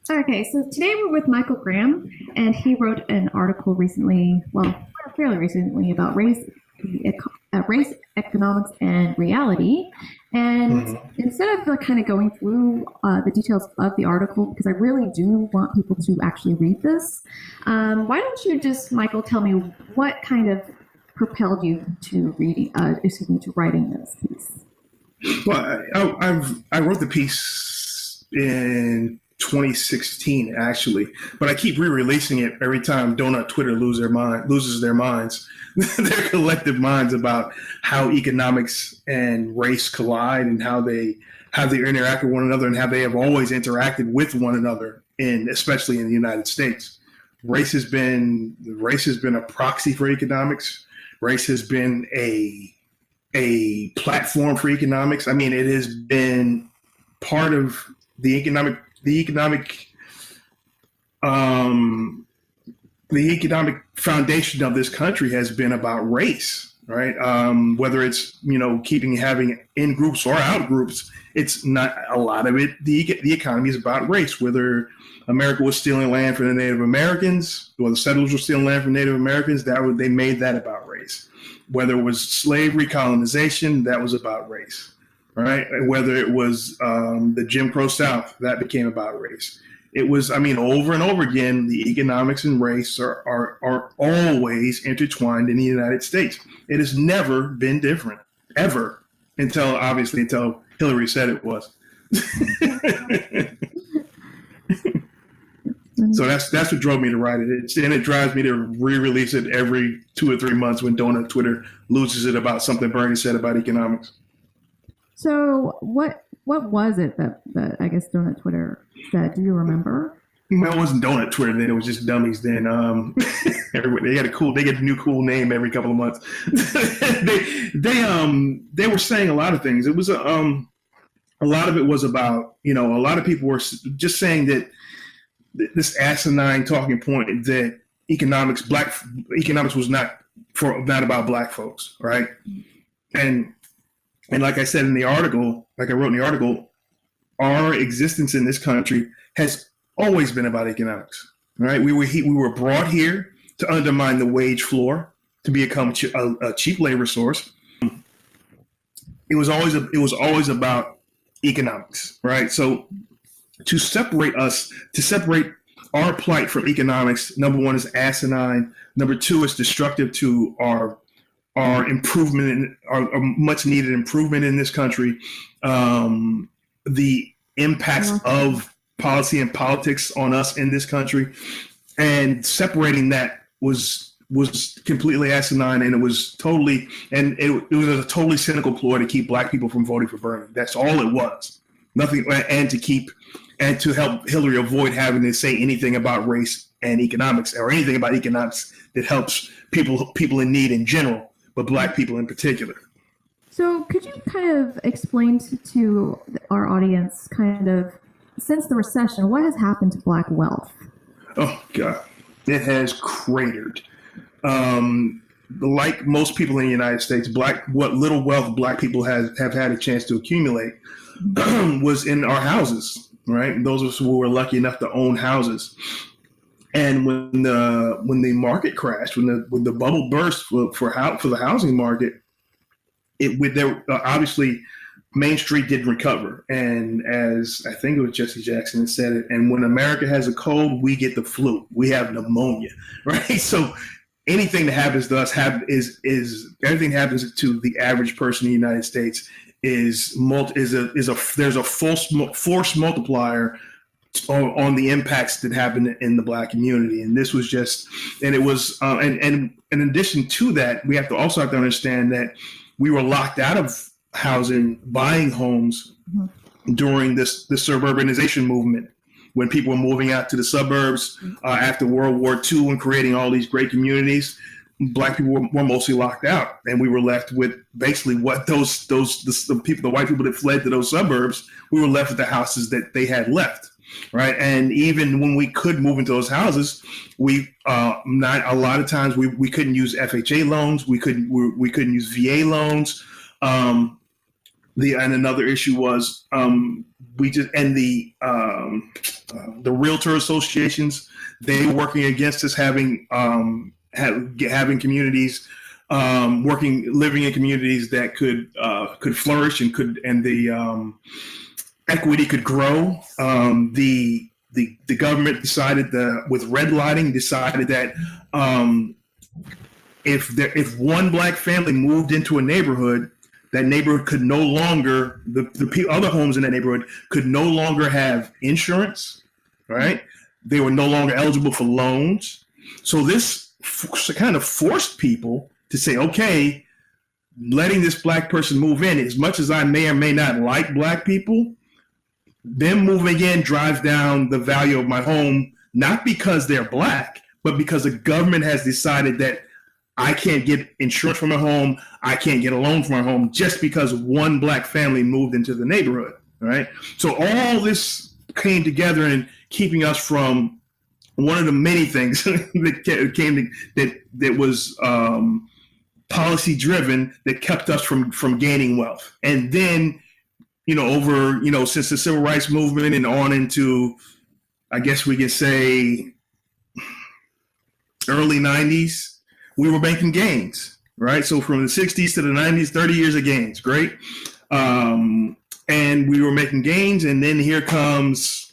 Okay, so today we're with Michael Graham, and he wrote an article recently, well, fairly recently, about race, economics, and reality. And Mhm. instead of kind of going through the details of the article, because I really do want people to actually read this, why don't you just, Michael, tell me what kind of propelled you to to writing this piece? Well, I wrote the piece in 2016 actually, but I keep re-releasing it every time Donut Twitter loses their minds, their collective minds about how economics and race collide and how they interact with one another and how they have always interacted with one another, in especially in the United States. Race has been a proxy for economics. Race has been a platform for economics. I mean, it has been part of the um, the economic foundation of this country has been about race, right? Whether it's keeping having in groups or out groups, it's not a lot of it. The economy is about race. Whether America was stealing land from the Native Americans, or the settlers were stealing land from Native Americans, they made that about race. Whether it was slavery, colonization, that was about race, right? Whether it was the Jim Crow South, that became about race. It was, I mean, over and over again, the economics and race are always intertwined in the United States. It has never been different, ever, until Hillary said it was. So that's what drove me to write it. And it drives me to re-release it every 2 or 3 months when Donut Twitter loses it about something Bernie said about economics. So what was it that I guess Donut Twitter said? Do you remember? Well, it wasn't Donut Twitter then; it was just dummies. Then everybody they get a new cool name every couple of months. They were saying a lot of things. It was a lot of it was about a lot of people were just saying that this asinine talking point that black economics was not about black folks, right? And like I said in the article, like I wrote in the article, our existence in this country has always been about economics, right? We were brought here to undermine the wage floor, to become a cheap labor source. It was always about economics, right? So to separate our plight from economics, number one is asinine. Number two is destructive to our improvement in our much needed improvement in this country. The impacts of policy and politics on us in this country, and separating that was completely asinine, and it was a totally cynical ploy to keep black people from voting for Bernie. That's all it was. Nothing, and to help Hillary avoid having to say anything about race and economics, or anything about economics that helps people in need in general, but black people in particular. So could you kind of explain to our audience kind of since the recession, what has happened to black wealth? Oh God, it has cratered. Like most people in the United States, what little wealth black people have had a chance to accumulate was in our houses, right? Those of us who were lucky enough to own houses. And when the market crashed, when the bubble burst for the housing market, obviously Main Street didn't recover. And as I think it was Jesse Jackson that said it, and when America has a cold, we get the flu. We have pneumonia, right? So anything that happens to us is everything happens to the average person in the United States there's a force multiplier on the impacts that happened in the black community. And this was just, and it was, and in addition to that, we have to understand that we were locked out of housing, buying homes during the suburbanization movement, when people were moving out to the suburbs after World War II and creating all these great communities. Black people were mostly locked out, and we were left with basically what the white people that fled to those suburbs, we were left with the houses that they had left, right? And even when we could move into those houses, not a lot of times we couldn't use FHA loans, we couldn't use VA loans. And another issue was we just and the the realtor associations, they were working against us having having communities, living in communities that could flourish and the equity could grow. The government decided with redlining decided that if one black family moved into a neighborhood, that neighborhood could no longer, the other homes in that neighborhood could no longer have insurance, right? They were no longer eligible for loans. So this kind of forced people to say, okay, letting this black person move in, as much as I may or may not like black people, them moving in drives down the value of my home, not because they're black, but because the government has decided that I can't get insurance for my home, I can't get a loan for my home just because one black family moved into the neighborhood, right? So all this came together in keeping us from one of the many things that was policy driven that kept us from gaining wealth. And then, since the civil rights movement and on into, I guess we could say, early 90s, we were making gains, right? So from the 60s to the 90s, 30 years of gains, great. And we were making gains, and then here comes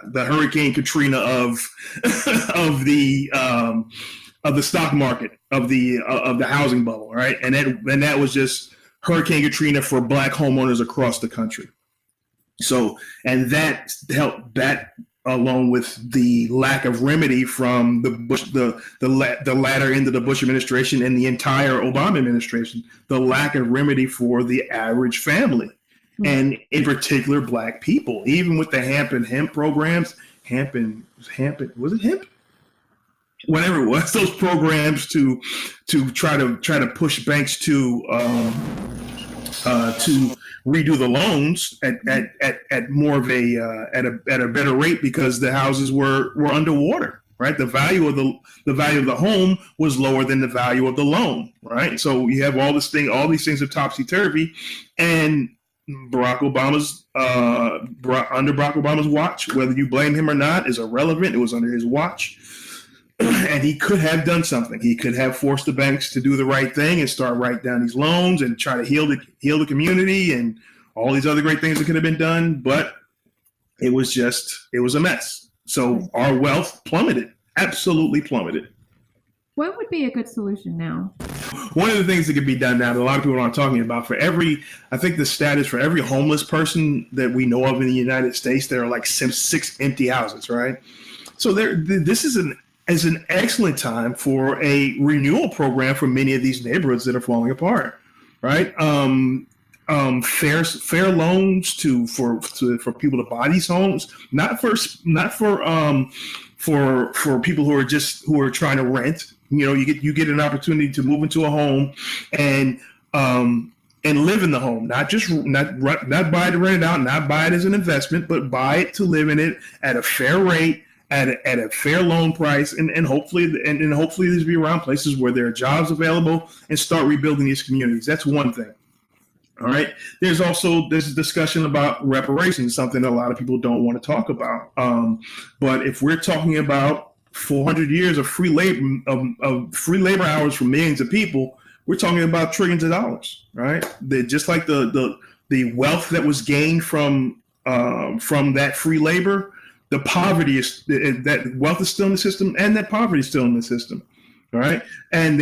the Hurricane Katrina of the stock market, of the housing bubble, right? And that was just Hurricane Katrina for black homeowners across the country. So, and that helped, that along with the lack of remedy from the latter end of the Bush administration and the entire Obama administration, the lack of remedy for the average family, and in particular black people. Even with the hemp programs, was it hemp? Whatever it was, those programs to try to push banks to redo the loans at more of at a better rate because the houses were underwater, right? The value of the home was lower than the value of the loan, right? So you have all these things are topsy-turvy, and under Barack Obama's watch, whether you blame him or not is irrelevant. It was under his watch. And he could have done something. He could have forced the banks to do the right thing and start writing down these loans and try to heal the community and all these other great things that could have been done. But it was a mess. So our wealth plummeted, absolutely plummeted. What would be a good solution now? One of the things that could be done now that a lot of people aren't talking about, I think the stat is for every homeless person that we know of in the United States, there are like 6 empty houses, right? So this is an excellent time for a renewal program for many of these neighborhoods that are falling apart, right? Fair loans for people to buy these homes, not for people who are trying to rent. You get an opportunity to move into a home and live in the home, not buy it to rent it out, not buy it as an investment, but buy it to live in it at a fair rate, at a fair loan price, and hopefully these be around places where there are jobs available, and start rebuilding these communities. That's one thing. All right. There's also this discussion about reparations, something that a lot of people don't want to talk about. But if we're talking about 400 years of free labor hours for millions of people, we're talking about trillions of dollars, right? Just like the wealth that was gained from that free labor, the poverty that wealth is still in the system, and that poverty is still in the system, right? And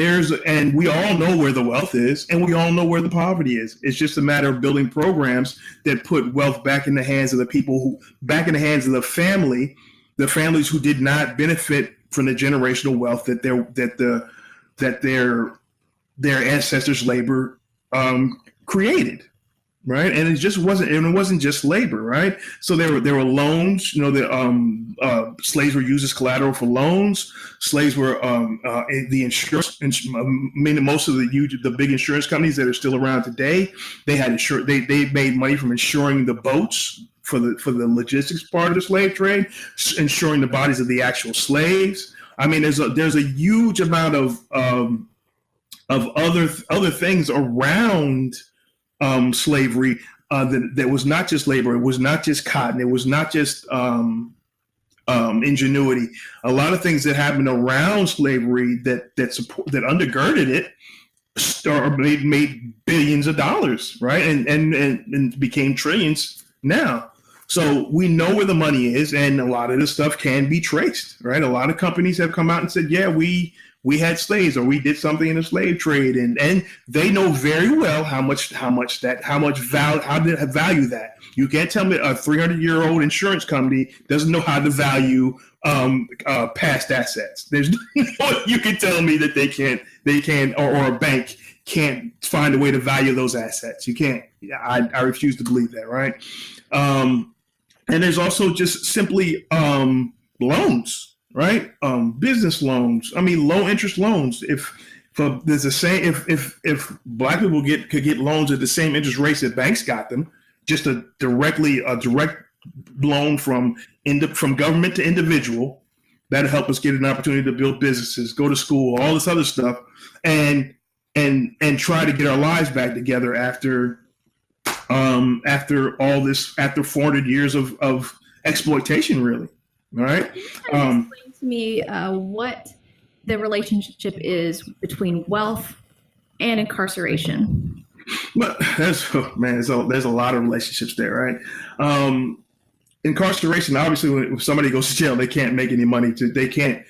we all know where the wealth is, and we all know where the poverty is. It's just a matter of building programs that put wealth back in the hands of the people, back in the hands of the families who did not benefit from the generational wealth that their ancestors' labor created. Right, and it wasn't just labor, right? So there were loans. Slaves were used as collateral for loans. Slaves were the insurance. Most of the big insurance companies that are still around today, they had They made money from insuring the boats for the logistics part of the slave trade, insuring the bodies of the actual slaves. I mean, there's a huge amount of other things around slavery that was not just labor. It was not just cotton. It was not just ingenuity. A lot of things that happened around slavery that undergirded it made billions of dollars, right? And became trillions now. So we know where the money is, and a lot of this stuff can be traced, right? A lot of companies have come out and said, yeah, we had slaves, or we did something in the slave trade, and they know very well how to value that. You can't tell me a 300-year-old insurance company doesn't know how to value past assets. There's no you can tell me that they can't, or a bank can't find a way to value those assets. You can't. I refuse to believe that, right? And there's also just simply loans, right? Business loans. I mean, low interest loans. If Black people could get loans at the same interest rates that banks got them, just a direct loan from government to individual, that'll help us get an opportunity to build businesses, go to school, all this other stuff, and try to get our lives back together after 400 years of exploitation, really. All right. Explain to me what the relationship is between wealth and incarceration. But there's a lot of relationships there, right? Incarceration, obviously, when somebody goes to jail, they can't make any money. They can't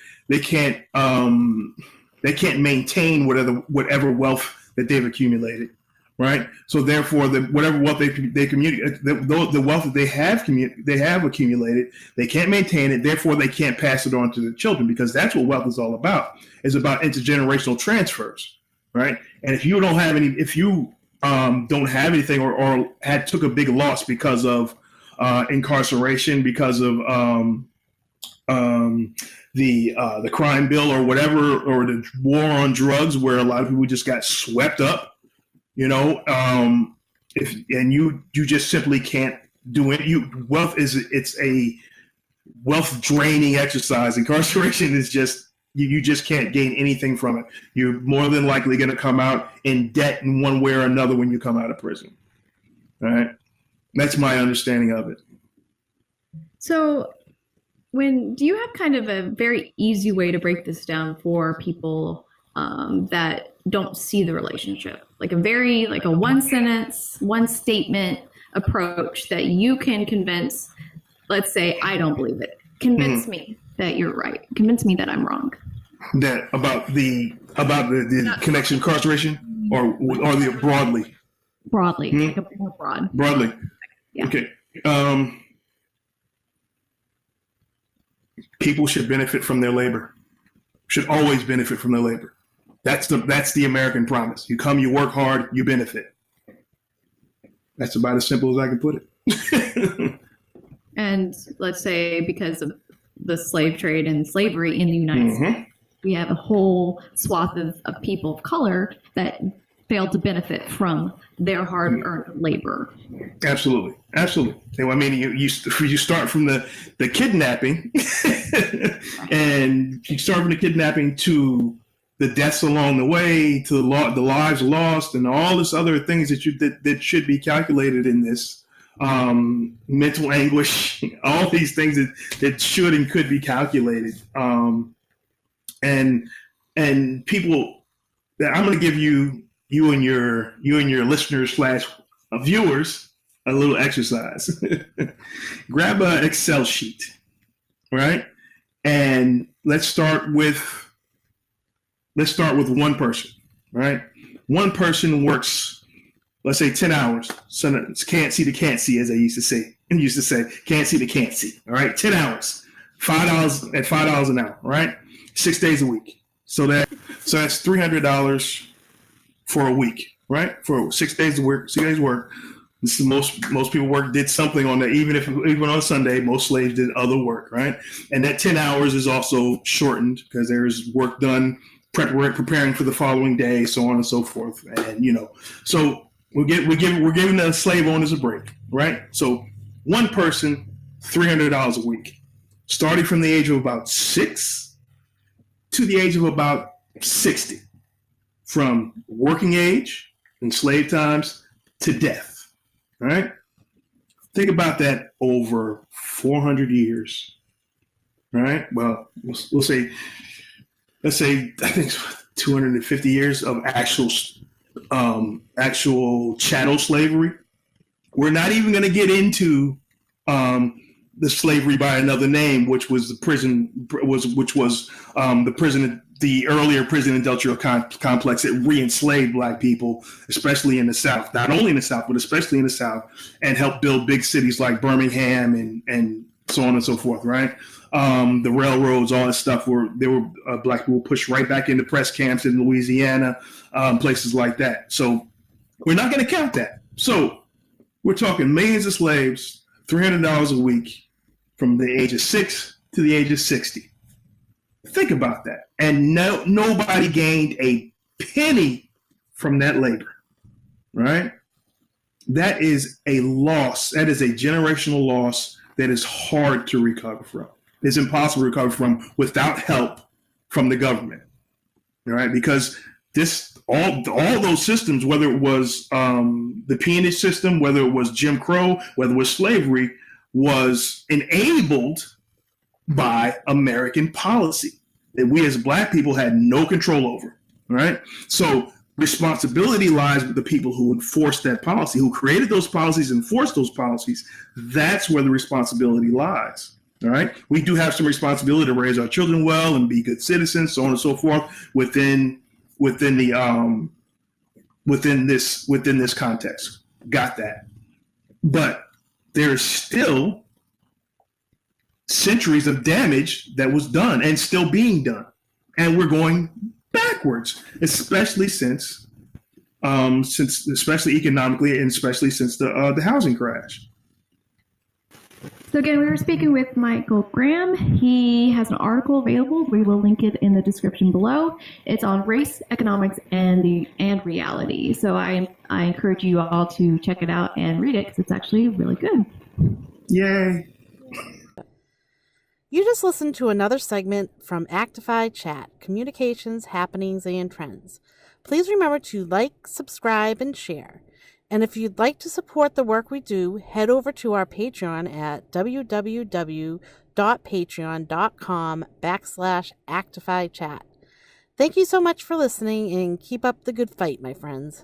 maintain whatever wealth that they've accumulated, right? So therefore, whatever wealth they communicate, the wealth that they have accumulated, they can't maintain it. Therefore, they can't pass it on to their children, because that's what wealth is all about. It's about intergenerational transfers, right? And if you don't have any, don't have anything, or took a big loss because of incarceration, because of the crime bill or whatever, or the war on drugs, where a lot of people just got swept up, you just simply can't do it. It's a wealth draining exercise. Incarceration is just, you just can't gain anything from it. You're more than likely going to come out in debt in one way or another when you come out of prison. All right. That's my understanding of it. So do you have kind of a very easy way to break this down for people that don't see the relationship? Like a one sentence, one statement approach that you can convince, let's say, I don't believe it. Convince me that you're right. Convince me that I'm wrong. That about the connection incarceration, or the broadly? Broadly, like a more broad. Broadly. Yeah. Okay. People should benefit from their labor. Should always benefit from their labor. That's the American promise. You come, you work hard, you benefit. That's about as simple as I can put it. And let's say, because of the slave trade and slavery in the United States, we have a whole swath of people of color that failed to benefit from their hard-earned labor. Absolutely. I mean, you start from the kidnapping, and you start from the kidnapping to the deaths along the way, to the lives lost, and all this other things that should be calculated in this. Mental anguish, all these things that should and could be calculated. And people, I'm going to give you and your listeners / viewers a little exercise. Grab an Excel sheet, right? And let's start with one person, right? One person works, let's say, 10 hours. So can't see, as I used to say. Can't see, can't see. All right, 10 hours, $5 at $5 an hour, right? 6 days a week. So that's $300 for a week, right? For 6 days of work, 6 days work. This is most people did something on that. Even on Sunday, most slaves did other work, right? And that 10 hours is also shortened because there's work done preparing for the following day, so on and so forth. And so we're giving the slave owners a break, right? So one person, $300 a week, starting from the age of about 6 to the age of about 60, from working age and slave times to death. All right? Think about that over 400 years. right? Well, we'll say, let's say, I think 250 years of actual chattel slavery. We're not even going to get into the slavery by another name, which was the the earlier prison industrial complex that re-enslaved Black people, especially in the South. Not only in the South, but especially in the South, and helped build big cities like Birmingham and so on and so forth. Right. The railroads, all that stuff, Black people pushed right back into press camps in Louisiana, places like that. So we're not going to count that. So we're talking millions of slaves, $300 a week from the age of 6 to the age of 60. Think about that. And nobody gained a penny from that labor, right? That is a loss. That is a generational loss that is hard to recover from. It's impossible to recover from without help from the government, all right? Because all those systems, whether it was the peonage system, whether it was Jim Crow, whether it was slavery, was enabled by American policy that we as Black people had no control over, right? So responsibility lies with the people who enforced that policy, who created those policies, enforced those policies. That's where the responsibility lies, all right? We do have some responsibility to raise our children well and be good citizens, so on and so forth, within this context. Got that. But there's still centuries of damage that was done and still being done. And we're going backwards, especially since especially economically and especially since the housing crash. So again, we were speaking with Michael Graham. He has an article available. We will link it in the description below. It's on race, economics, and reality. So I encourage you all to check it out and read it because it's actually really good. Yay. You just listened to another segment from Actify Chat, Communications, Happenings, and Trends. Please remember to like, subscribe, and share. And if you'd like to support the work we do, head over to our Patreon at www.patreon.com/ActifyChat. Thank you so much for listening and keep up the good fight, my friends.